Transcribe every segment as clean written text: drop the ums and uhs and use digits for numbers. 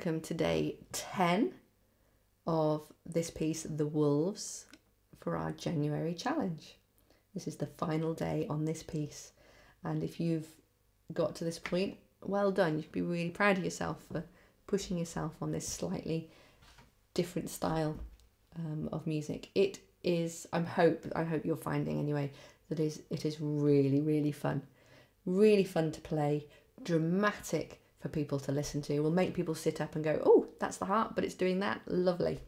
welcome to day 10 of this piece, The Wolves, for our January challenge. This is the final day on this piece, and if you've got to this point, well done. You should be really proud of yourself for pushing yourself on this slightly different style of music. It is, I hope you're finding anyway, that it is really fun. Really fun to play, dramatic for people to listen to. Will make people sit up and go, oh, that's the harp, but it's doing that. Lovely.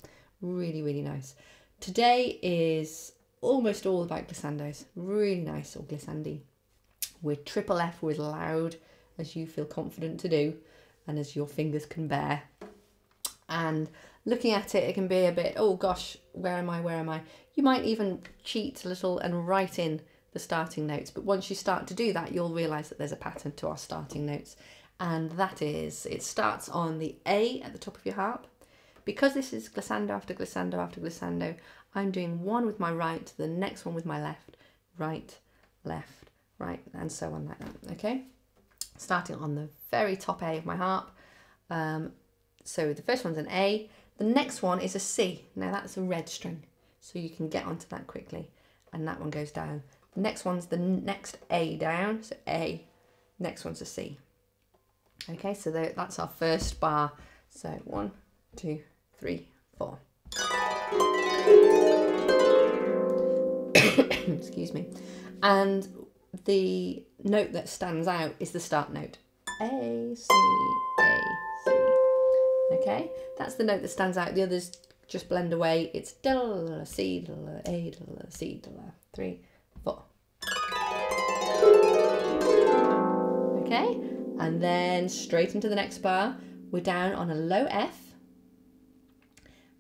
Really nice. Today is almost all about glissandos. Really nice, or glissandi. With triple F, with loud, as you feel confident to do, and as your fingers can bear. And looking at it, it can be a bit, oh gosh, where am I? You might even cheat a little and write in the starting notes, but once you start to do that, you'll realise that there's a pattern to our starting notes, and that is, it starts on the A at the top of your harp. Because this is glissando after glissando after glissando, I'm doing one with my right, the next one with my left, right, left, right, and so on like that, okay? Starting on the very top A of my harp. So the first one's an A, the next one is a C. Now that's a red string, so you can get onto that quickly, and that one goes down. The next one's the next A down, so A, next one's a C. Okay, so that's our first bar. So 1, 2, 3, 4. Excuse me. And the note that stands out is the start note. A, C, A, C. Okay, that's the note that stands out. The others just blend away. It's da, C, da, A, da, C, da, 3, 4. Okay, and then straight into the next bar. We're down on a low F,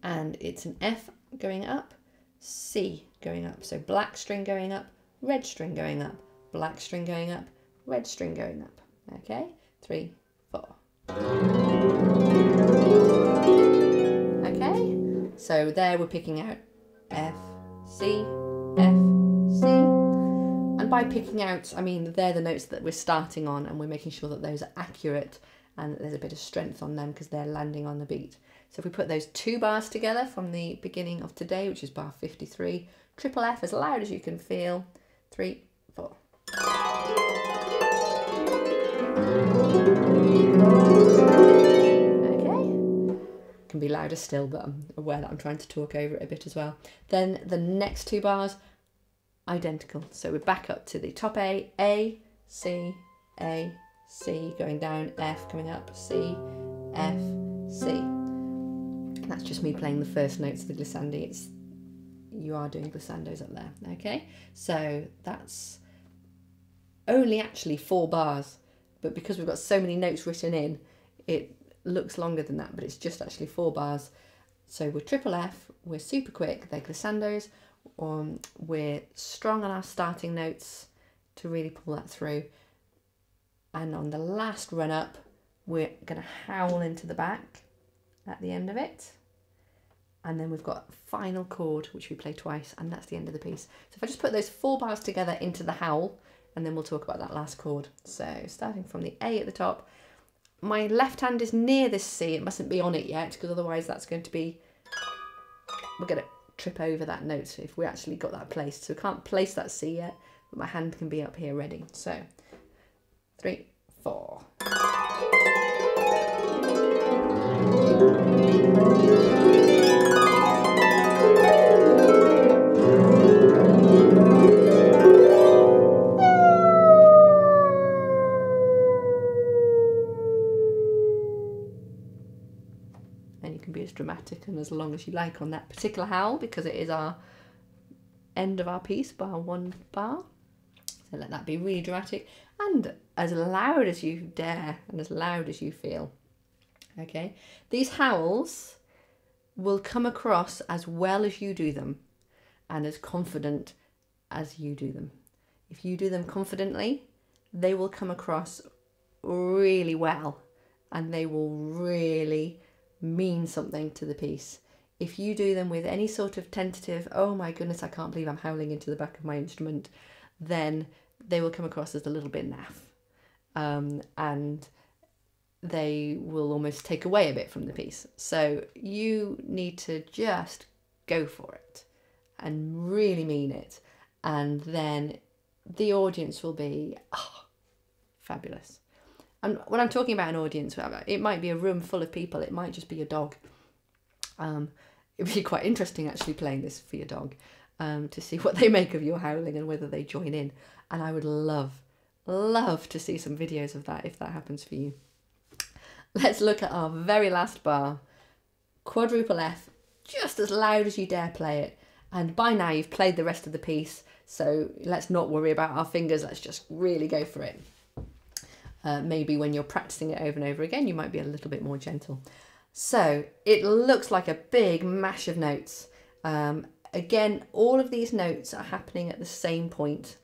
and it's an F going up, C going up. So black string going up, red string going up, black string going up, red string going up. Okay, 3, 4. Okay, so there we're picking out F, C, F, C. And by picking out, I mean they're the notes that we're starting on, and we're making sure that those are accurate and that there's a bit of strength on them because they're landing on the beat. So if we put those 2 bars together from the beginning of today, which is bar 53, triple F as loud as you can feel, 3, 4. Okay, can be louder still, but I'm aware that I'm trying to talk over it a bit as well. Then the next 2 bars, identical. So we're back up to the top A, C, going down, F coming up, C, F, C. That's just me playing the first notes of the glissandi. You are doing glissandos up there, okay? So that's only actually 4 bars, but because we've got so many notes written in, it looks longer than that, but it's just actually 4 bars. So we're triple F, we're super quick, they're glissandos, we're strong on our starting notes to really pull that through. And on the last run up, we're going to howl into the back at the end of it. And then we've got final chord, which we play twice, and that's the end of the piece. So if I just put those 4 bars together into the howl, and then we'll talk about that last chord. So starting from the A at the top, my left hand is near this C. It mustn't be on it yet, because otherwise that's going to be, we're going to trip over that note if we actually got that placed. So we can't place that C yet, but my hand can be up here ready. So 3, 4. And you can be as dramatic and as long as you like on that particular howl, because it is our end of our piece, bar 1 bar. So let that be really dramatic and as loud as you dare and as loud as you feel. Okay, these howls will come across as well as you do them and as confident as you do them. If you do them confidently, they will come across really well and they will really mean something to the piece. If you do them with any sort of tentative, oh my goodness, I can't believe I'm howling into the back of my instrument, then they will come across as a little bit naff. And they will almost take away a bit from the piece. So you need to just go for it and really mean it. And then the audience will be, oh, fabulous. And when I'm talking about an audience, it might be a room full of people. It might just be your dog. It'd be quite interesting actually playing this for your dog, to see what they make of your howling and whether they join in. And I would love to see some videos of that if that happens for you. Let's look at our very last bar. Quadruple F, just as loud as you dare play it. And by now you've played the rest of the piece, so let's not worry about our fingers. Let's just really go for it. Maybe when you're practicing it over and over again, you might be a little bit more gentle. So it looks like a big mash of notes. Again, all of these notes are happening at the same point.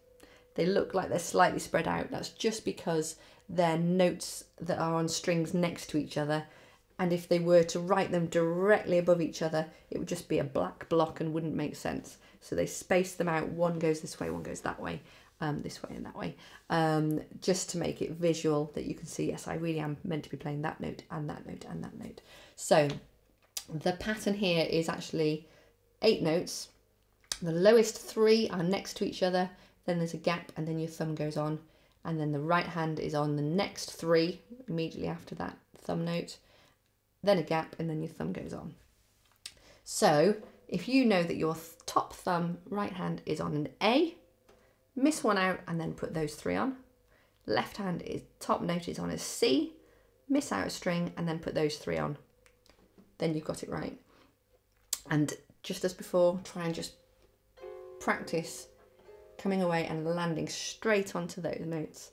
They look like they're slightly spread out. That's just because they're notes that are on strings next to each other. And if they were to write them directly above each other, it would just be a black block and wouldn't make sense. So they space them out. One goes this way, one goes that way, this way and that way, just to make it visual that you can see, yes, I really am meant to be playing that note and that note and that note. So the pattern here is actually 8 notes. The lowest 3 are next to each other, then there's a gap and then your thumb goes on, and then the right hand is on the next 3 immediately after that thumb note, then a gap, and then your thumb goes on. So if you know that your top thumb right hand is on an A, miss one out and then put those 3 on. Left hand is top note is on a C, miss out a string and then put those 3 on. Then you've got it right. And just as before, try and just practice coming away and landing straight onto those notes.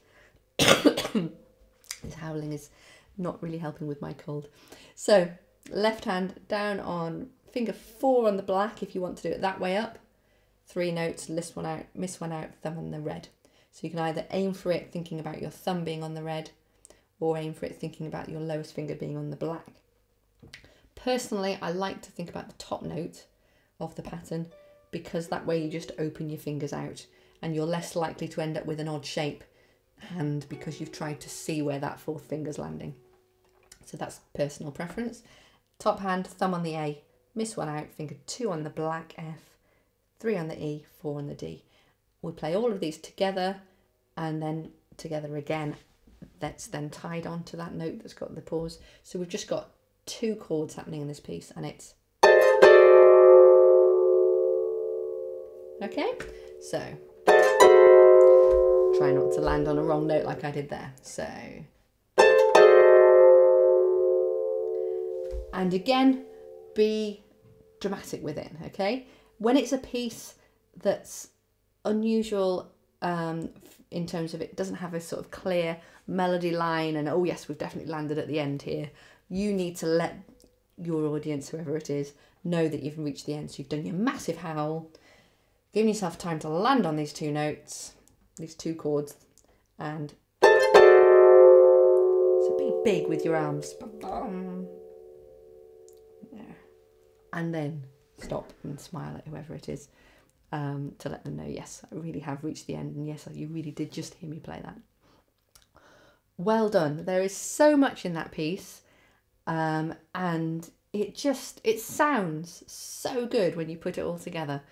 This howling is not really helping with my cold. So left hand down on finger 4 on the black if you want to do it that way up. 3 notes, miss one out, thumb on the red. So you can either aim for it thinking about your thumb being on the red, or aim for it thinking about your lowest finger being on the black. Personally, I like to think about the top note of the pattern, because that way you just open your fingers out and you're less likely to end up with an odd shape hand because you've tried to see where that 4th finger's landing. So that's personal preference. Top hand, thumb on the A, miss one out, finger 2 on the black F, 3 on the E, 4 on the D. We'll play all of these together and then together again. That's then tied on to that note that's got the pause. So we've just got 2 chords happening in this piece, and it's okay. So try not to land on a wrong note like I did there. So, and again, be dramatic with it, okay? When it's a piece that's unusual in terms of it doesn't have a sort of clear melody line and, oh yes, we've definitely landed at the end here, you need to let your audience, whoever it is, know that you've reached the end. So you've done your massive howl, giving yourself time to land on these 2 notes, these 2 chords, and so be big with your arms. There. And then stop and smile at whoever it is, to let them know, yes, I really have reached the end, and yes, you really did just hear me play that. Well done. There is so much in that piece, and it sounds so good when you put it all together.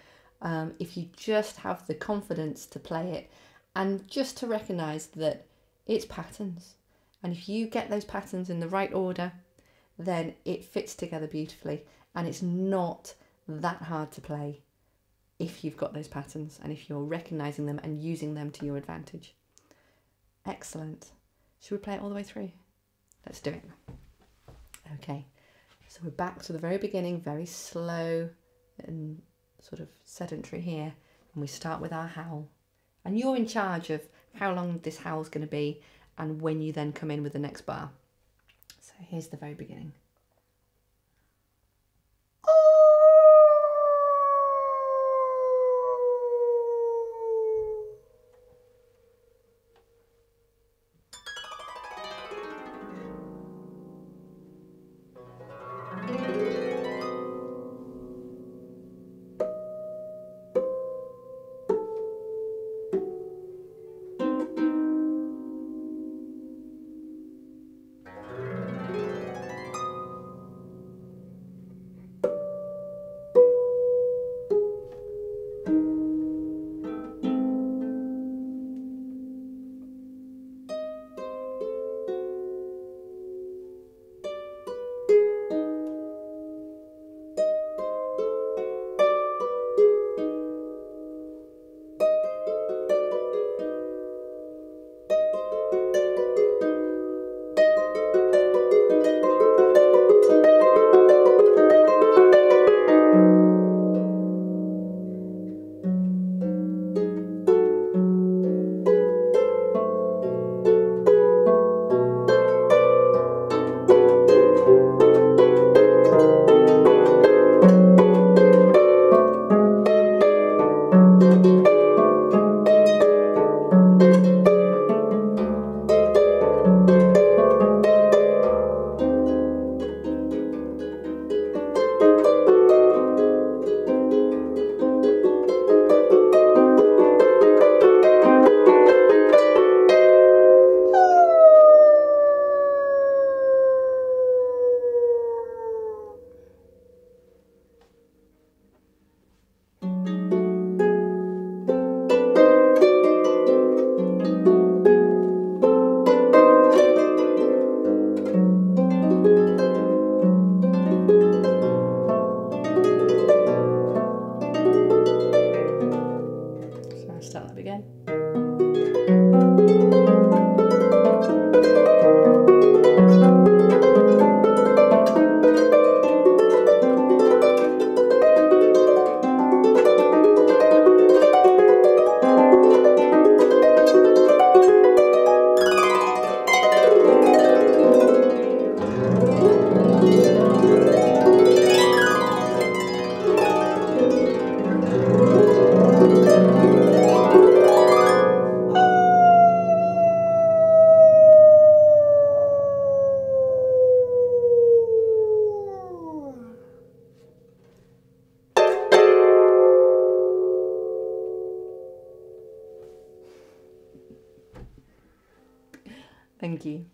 If you just have the confidence to play it and just to recognise that it's patterns, and if you get those patterns in the right order, then it fits together beautifully, and it's not that hard to play if you've got those patterns and if you're recognising them and using them to your advantage. Excellent. Should we play it all the way through? Let's do it. Okay, so we're back to the very beginning, very slow and sort of sedentary here, and we start with our howl. And you're in charge of how long this howl's going to be and when you then come in with the next bar. So here's the very beginning. start that again. Thank you.